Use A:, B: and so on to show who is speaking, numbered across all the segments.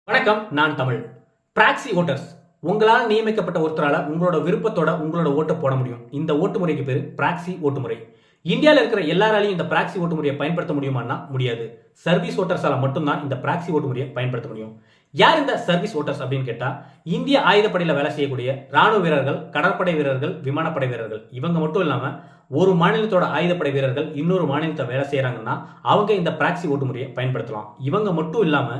A: வணக்கம், நான் Tamil. Proxy voters, உங்களால் நியமிக்கப்பட்ட ஒருத்தரால உங்களோட விருப்பத்தோட உங்களோட ஓட்டை போட முடியும். இந்த ஓட்டு முறைக்கு பேரு பிராக்சி ஓட்டு முறை. இந்தியாவில் இருக்கிற எல்லாராலையும் இந்த பிராக்சி ஓட்டு முறையை பயன்படுத்த முடியுமான்னா முடியாது. சர்வீஸ் ஓட்டர்ஸால மட்டும்தான் இந்த பிராக்சி ஓட்டு முறையை பயன்படுத்த முடியும். யார் இந்த சர்வீஸ் ஓட்டர்ஸ் அப்படின்னு கேட்டா, இந்திய ஆயுதப்படையில வேலை செய்யக்கூடிய ராணுவ வீரர்கள், கடற்படை வீரர்கள், விமானப்படை வீரர்கள். இவங்க மட்டும் இல்லாம ஒரு மாநிலத்தோட ஆயுதப்படை வீரர்கள் இன்னொரு மாநிலத்தை வேலை செய்யறாங்கன்னா அவங்க இந்த பிராக்சி ஓட்டு முறையை பயன்படுத்தலாம். இவங்க மட்டும் இல்லாம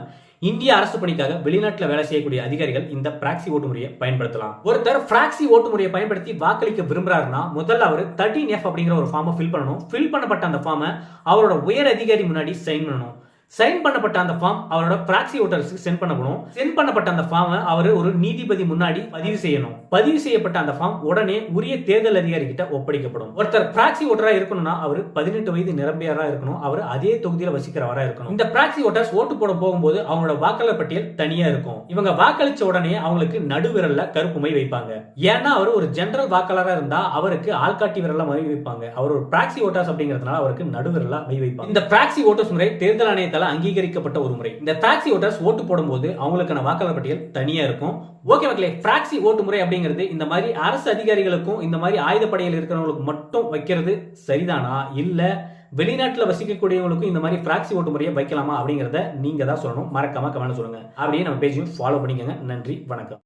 A: இந்திய அரசு பணிக்காக வெளிநாட்டில் வேலை செய்யக்கூடிய அதிகாரிகள் இந்த பிராக்சி ஓட்டு முறையை பயன்படுத்தலாம். ஒருத்தர் பிராக்சி ஓட்டு முறையை பயன்படுத்தி வாக்களிக்க விரும்புறாருன்னா முதல்ல அவர் 13F அப்படிங்கிற ஒரு ஃபார்மை ஃபில் பண்ணணும். ஃபில் பண்ணப்பட்ட அந்த ஃபார்மை அவரோட உயர் அதிகாரி முன்னாடி சைன் பண்ணணும். சைன் பண்ணப்பட்ட அந்த ஃபார்ம் அவரோட பிராக்சி ஓட்டர்ஸ்க்கு சென்ட் பண்ணணும். சென்ட் பண்ணப்பட்ட அந்த ஃபார்மை அவர் ஒரு நீதிபதி முன்னாடி பதிவு செய்யணும். பதிவு செய்யப்பட்ட அந்த ஃபார்ம் உடனே உரிய தேர்தல் அதிகாரி கிட்ட ஒப்படைக்கப்படும். ஒருத்தர் பிராக்சி ஓட்டரா இருக்கணும்னா அவர் 18 வயது நிரம்பியவரா இருக்கணும். அவர் அதே தொகுதியில வசிக்கிறவரா இருக்கணும். இந்த பிராக்சி ஓட்டர்ஸ் ஓட்டு போட போகும்போது அவங்களோட வாக்காளர் பட்டியல் தனியா இருக்கும். இவங்க வாக்களிச்ச உடனே அவங்களுக்கு நடுவிரல்ல கருப்பு மை வைப்பாங்க. ஏன்னா அவர் ஒரு ஜெனரல் வாக்காளரா இருந்தா அவருக்கு ஆள்காட்டி விரல்ல மை வைப்பாங்க. அவர் ஒரு பிராக்சி ஓட்டர்ஸ் அப்படிங்கிறதுனால அவருக்கு நடுவிரல்ல மை வைப்பாங்க. இந்த பிராக்சி ஓட்டர்ஸ் முறை தேர்தல் ஆணையத்தால் அங்கீகரிக்கப்பட்ட ஒரு முறை. இந்த பிராக்சி ஓட்டர்ஸ் ஓட்டு போடும்போது அவங்களுக்கான வாக்காளர் பட்டியல் தனியா இருக்கும். ஓகே மக்களே, பிராக்சி ஓட்டு முறை அப்படிங்கிறது இந்த மாதிரி அரசு அதிகாரிகளுக்கும் இந்த மாதிரி ஆயுதப்படையில் இருக்கிறவங்களுக்கு மட்டும் வைக்கிறது சரிதானா, இல்ல வெளிநாட்டுல வசிக்கக்கூடியவங்களுக்கும் இந்த மாதிரி பிராக்சி ஓட்டு முறையை வைக்கலாமா அப்படிங்கறத நீங்க தான் சொல்லணும். மறக்காம கமெண்ட் சொல்லுங்க. அப்படியே நம்ம பேஜையும் ஃபாலோ பண்ணிக்கோங்க. நன்றி, வணக்கம்.